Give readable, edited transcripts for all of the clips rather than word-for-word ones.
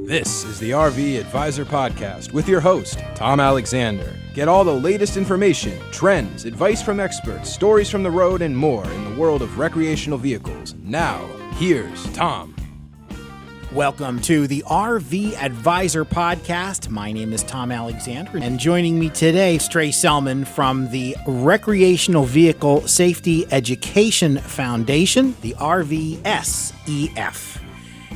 This is the RV Advisor Podcast with your host, Tom Alexander. Get all the latest information, trends, advice from experts, stories from the road, and more in the world of recreational vehicles. Now, here's Tom. Welcome to the RV Advisor Podcast. My name is Tom Alexander, and joining me today is Trey Selmon from the Recreational Vehicle Safety Education Foundation, the RVSEF.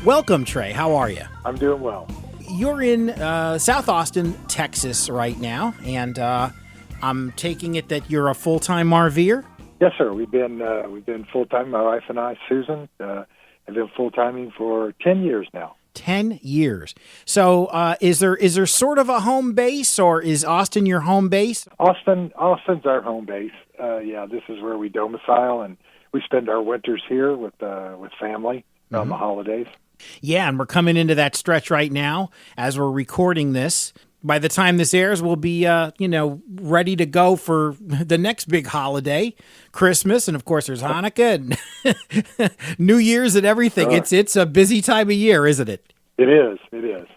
Welcome, Trey. How are you? I'm doing well. You're in South Austin, Texas right now, and I'm taking it that you're a full-time RVer? Yes, sir. We've been full-time. My wife and I, Susan, have been full-timing for 10 years now. 10 years. So is there sort of a home base, or is Austin your home base? Austin's our home base. This is where we domicile, and we spend our winters here with family on the holidays. Yeah, and we're coming into that stretch right now as we're recording this. By the time this airs, we'll be, ready to go for the next big holiday, Christmas, and of course there's Hanukkah and New Year's and everything. It's a busy time of year, isn't it? It is.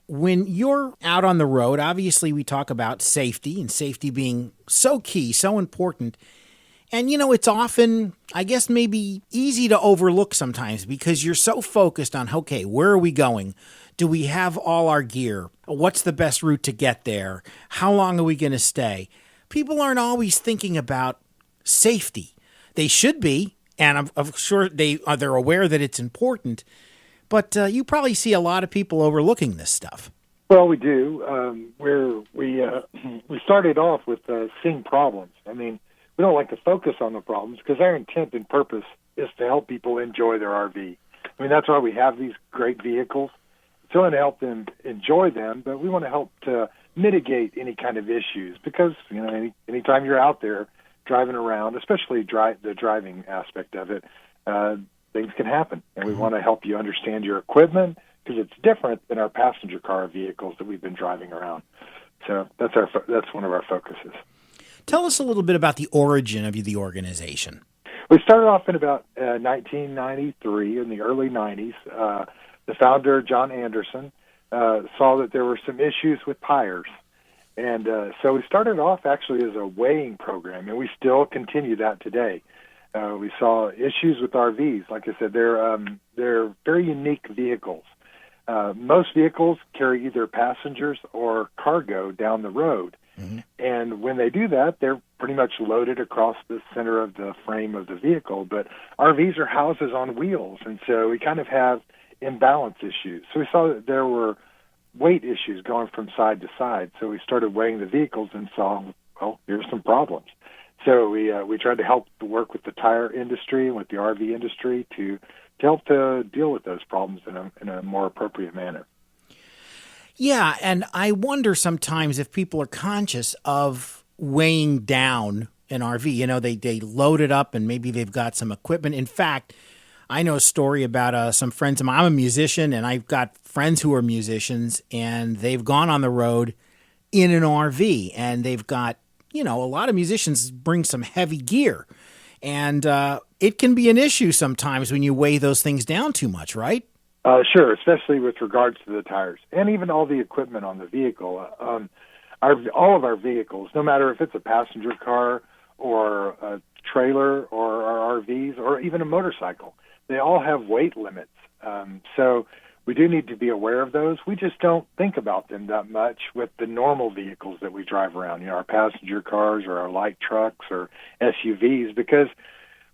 When you're out on the road, obviously we talk about safety, and safety being so key, so important. And, it's often, I guess, maybe easy to overlook sometimes because you're so focused on, okay, where are we going? Do we have all our gear? What's the best route to get there? How long are we going to stay? People aren't always thinking about safety. They should be, and I'm sure they're aware that it's important. But you probably see a lot of people overlooking this stuff. Well, we do. We started off with seeing problems. I mean, we don't like to focus on the problems because our intent and purpose is to help people enjoy their RV. I mean, that's why we have these great vehicles. It's going to help them enjoy them, but we want to help to mitigate any kind of issues because, anytime you're out there driving around, especially the driving aspect of it, things can happen. And we want to help you understand your equipment because it's different than our passenger car vehicles that we've been driving around. So that's one of our focuses. Tell us a little bit about the origin of the organization. We started off in about 1993, in the early 90s. The founder, John Anderson, saw that there were some issues with tires. And so we started off actually as a weighing program, and we still continue that today. We saw issues with RVs. Like I said, they're very unique vehicles. Most vehicles carry either passengers or cargo down the road. Mm-hmm. And when they do that, they're pretty much loaded across the center of the frame of the vehicle. But RVs are houses on wheels, and so we kind of have imbalance issues. So we saw that there were weight issues going from side to side. So we started weighing the vehicles and saw, well, here's some problems. So we tried to help work with the tire industry and with the RV industry to help to deal with those problems in a more appropriate manner. Yeah, and I wonder sometimes if people are conscious of weighing down an RV. They load it up and maybe they've got some equipment. In fact, I know a story about some friends of mine. I'm a musician, and I've got friends who are musicians, and they've gone on the road in an RV, and they've got, a lot of musicians bring some heavy gear. And it can be an issue sometimes when you weigh those things down too much, right? Sure, especially with regards to the tires and even all the equipment on the vehicle. All of our vehicles, no matter if it's a passenger car or a trailer or our RVs or even a motorcycle, they all have weight limits. So we do need to be aware of those. We just don't think about them that much with the normal vehicles that we drive around, our passenger cars or our light trucks or SUVs, because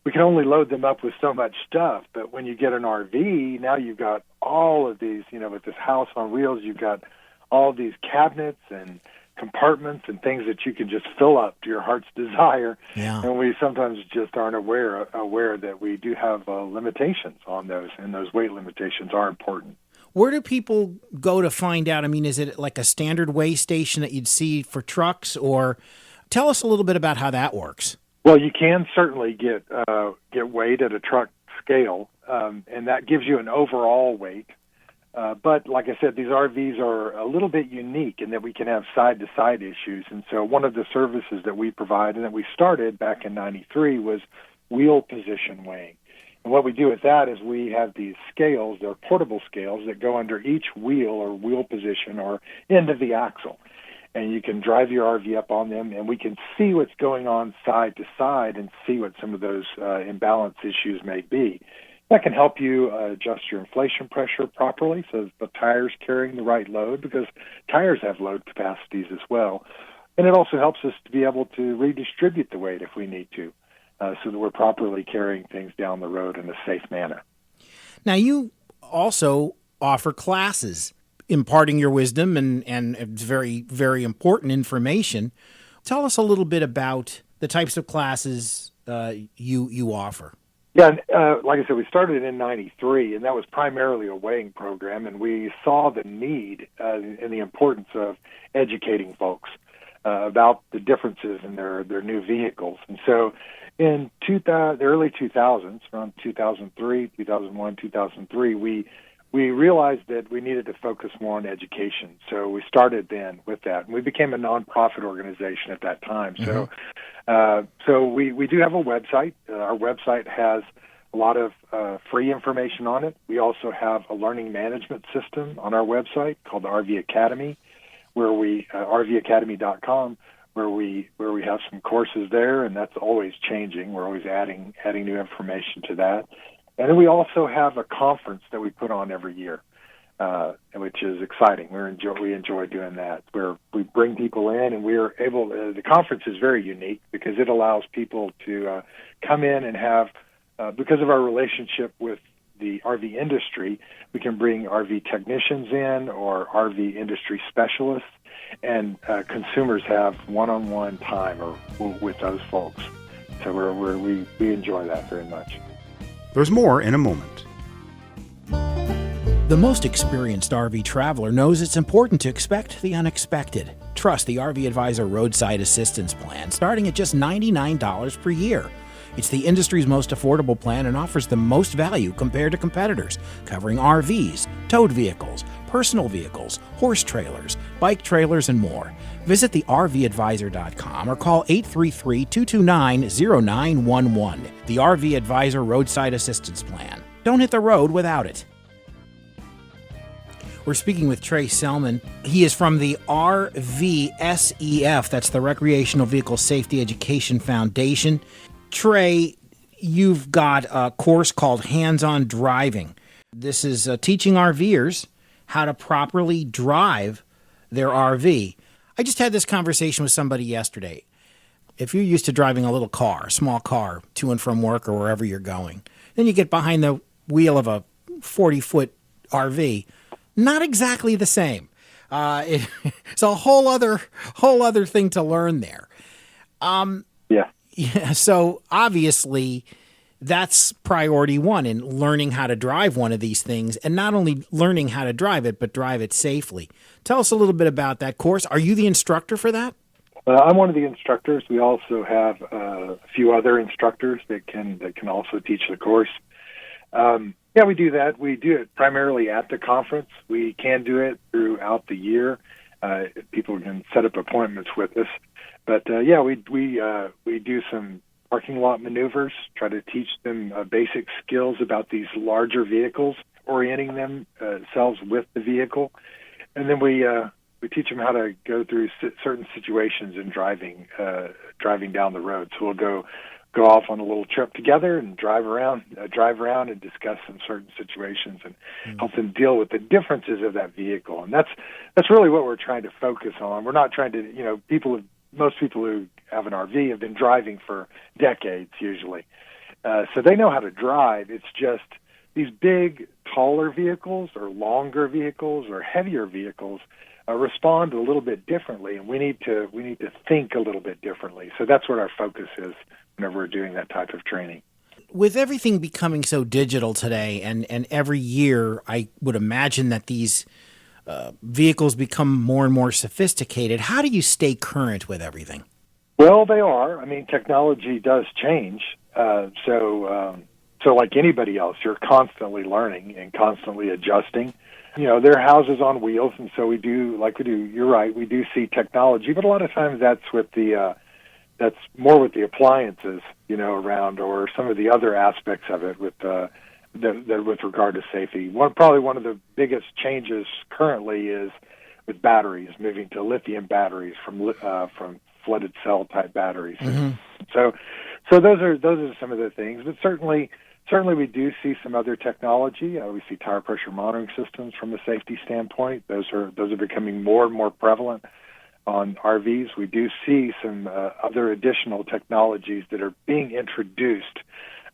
we can only load them up with so much stuff. But when you get an RV, now you've got all of these, with this house on wheels, you've got all these cabinets and compartments and things that you can just fill up to your heart's desire. Yeah. And we sometimes just aren't aware that we do have limitations on those, and those weight limitations are important. Where do people go to find out? I mean, is it like a standard weigh station that you'd see for trucks, or tell us a little bit about how that works? Well, you can certainly get weighed at a truck scale, and that gives you an overall weight. But like I said, these RVs are a little bit unique in that we can have side-to-side issues. And so one of the services that we provide and that we started back in 93 was wheel position weighing. And what we do with that is we have these scales, they're portable scales that go under each wheel or wheel position or end of the axle. And you can drive your RV up on them, and we can see what's going on side to side and see what some of those imbalance issues may be. That can help you adjust your inflation pressure properly so the tire's carrying the right load, because tires have load capacities as well. And it also helps us to be able to redistribute the weight if we need to, so that we're properly carrying things down the road in a safe manner. Now, you also offer classes, imparting your wisdom and it's very, very important information. Tell us a little bit about the types of classes you offer. Yeah, like I said, we started in '93, and that was primarily a weighing program, and we saw the need and the importance of educating folks about the differences in their new vehicles. And so in the early 2000s, around 2003, 2001, 2003, we realized that we needed to focus more on education. So we started then with that, and we became a nonprofit organization at that time. Mm-hmm. So we do have a website. Our website has a lot of free information on it. We also have a learning management system on our website called the RV Academy, where we rvacademy.com, where we have some courses there, and that's always changing. We're always adding new information to that. And then we also have a conference that we put on every year, which is exciting. We enjoy doing that, where we bring people in, and we are able. The conference is very unique because it allows people to come in and have, because of our relationship with the RV industry, we can bring RV technicians in or RV industry specialists, and consumers have one-on-one time with those folks. So we enjoy that very much. There's more in a moment. The most experienced RV traveler knows it's important to expect the unexpected. Trust the RV Advisor Roadside Assistance Plan, starting at just $99 per year. It's the industry's most affordable plan and offers the most value compared to competitors, covering RVs, towed vehicles, personal vehicles, horse trailers, bike trailers, and more. Visit the RVadvisor.com or call 833-229-0911. The RV Advisor Roadside Assistance Plan. Don't hit the road without it. We're speaking with Trey Selmon. He is from the RVSEF, that's the Recreational Vehicle Safety Education Foundation. Trey, you've got a course called HandsOn Driving. This is teaching RVers how to properly drive their RV. I just had this conversation with somebody yesterday. If you're used to driving a little car, a small car, to and from work or wherever you're going, then you get behind the wheel of a 40-foot RV, not exactly the same. It's a whole other thing to learn there. Yeah. So obviously, that's priority one in learning how to drive one of these things, and not only learning how to drive it, but drive it safely. Tell us a little bit about that course. Are you the instructor for that? I'm one of the instructors. We also have a few other instructors that can also teach the course. Yeah, we do that. We do it primarily at the conference. We can do it throughout the year. People can set up appointments with us. But yeah, we do some parking lot maneuvers, try to teach them basic skills about these larger vehicles, orienting themselves with the vehicle, and then we teach them how to go through certain situations in driving down the road. So we'll go off on a little trip together and drive around and discuss some certain situations and help them deal with the differences of that vehicle. And that's really what we're trying to focus on. We're not trying to, most people who have an RV have been driving for decades usually. So they know how to drive. It's just these big, taller vehicles or longer vehicles or heavier vehicles respond a little bit differently, and we need to think a little bit differently. So that's what our focus is whenever we're doing that type of training. With everything becoming so digital today, and every year I would imagine that these vehicles become more and more sophisticated, how do you stay current with everything? Well, they are. I mean, technology does change. So like anybody else, you're constantly learning and constantly adjusting. There are houses on wheels, and so we do. You're right, we do see technology, but a lot of times that's with the that's more with the appliances, around, or some of the other aspects of it with with regard to safety. Probably one of the biggest changes currently is with batteries, moving to lithium batteries from flooded cell type batteries. Mm-hmm. So those are some of the things. But certainly we do see some other technology. We see tire pressure monitoring systems from a safety standpoint. Those are becoming more and more prevalent on RVs. We do see some other additional technologies that are being introduced.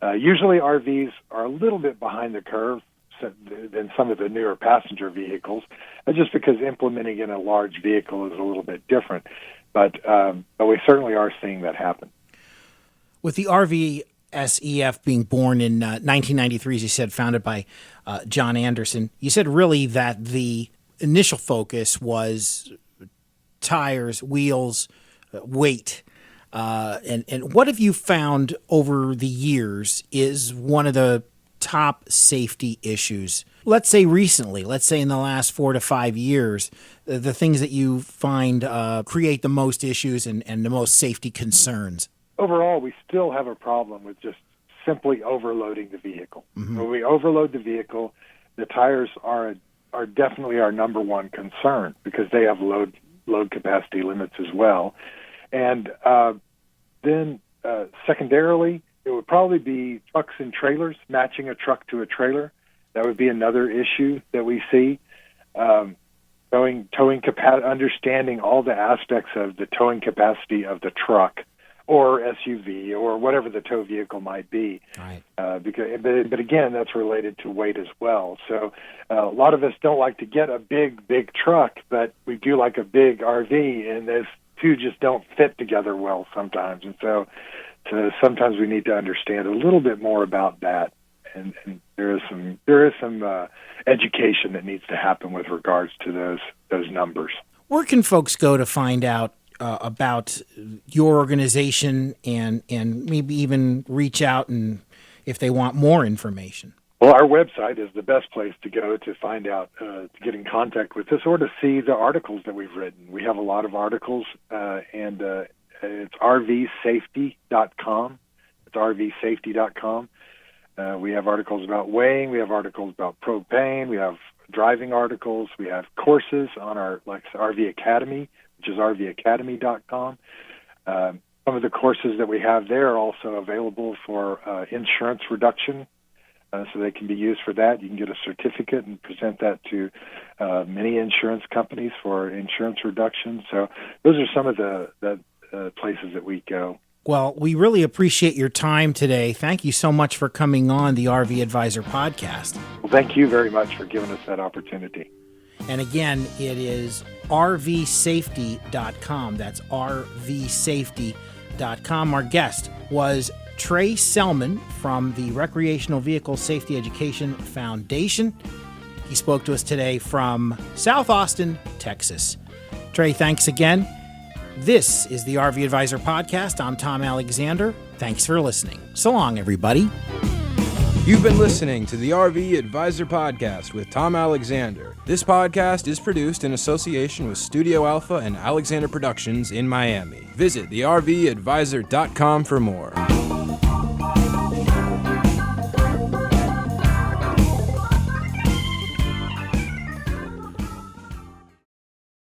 Usually RVs are a little bit behind the curve than some of the newer passenger vehicles, just because implementing in a large vehicle is a little bit different. But we certainly are seeing that happen. With the RVSEF being born in 1993, as you said, founded by John Anderson, you said really that the initial focus was tires, wheels, weight. And what have you found over the years is one of the top safety issues? Let's say recently, let's say in the last 4 to 5 years, the things that you find create the most issues and the most safety concerns. Overall, we still have a problem with just simply overloading the vehicle. Mm-hmm. When we overload the vehicle, the tires are definitely our number one concern because they have load capacity limits as well. And then secondarily, it would probably be trucks and trailers, matching a truck to a trailer. That would be another issue that we see. Towing capacity, understanding all the aspects of the towing capacity of the truck or SUV or whatever the tow vehicle might be. Right. But again, that's related to weight as well. So a lot of us don't like to get a big truck, but we do like a big RV, and those two just don't fit together well sometimes. And so sometimes we need to understand a little bit more about that. And there is some education that needs to happen with regards to those numbers. Where can folks go to find out about your organization and maybe even reach out and if they want more information? Well, our website is the best place to go to find out, to get in contact with us or to see the articles that we've written. We have a lot of articles, and it's rvsafety.com. It's rvsafety.com. We have articles about weighing. We have articles about propane. We have driving articles. We have courses on our RV Academy, which is rvacademy.com. Some of the courses that we have there are also available for insurance reduction, so they can be used for that. You can get a certificate and present that to many insurance companies for insurance reduction. So those are some of the places that we go. Well, we really appreciate your time today. Thank you so much for coming on the RV Advisor podcast. Well, thank you very much for giving us that opportunity. And again, it is rvsafety.com. That's rvsafety.com. Our guest was Trey Selmon from the Recreational Vehicle Safety Education Foundation. He spoke to us today from South Austin, Texas. Trey, thanks again. This is the RV Advisor Podcast. I'm Tom Alexander. Thanks for listening. So long, everybody. You've been listening to the RV Advisor Podcast with Tom Alexander. This podcast is produced in association with Studio Alpha and Alexander Productions in Miami. Visit thervadvisor.com for more.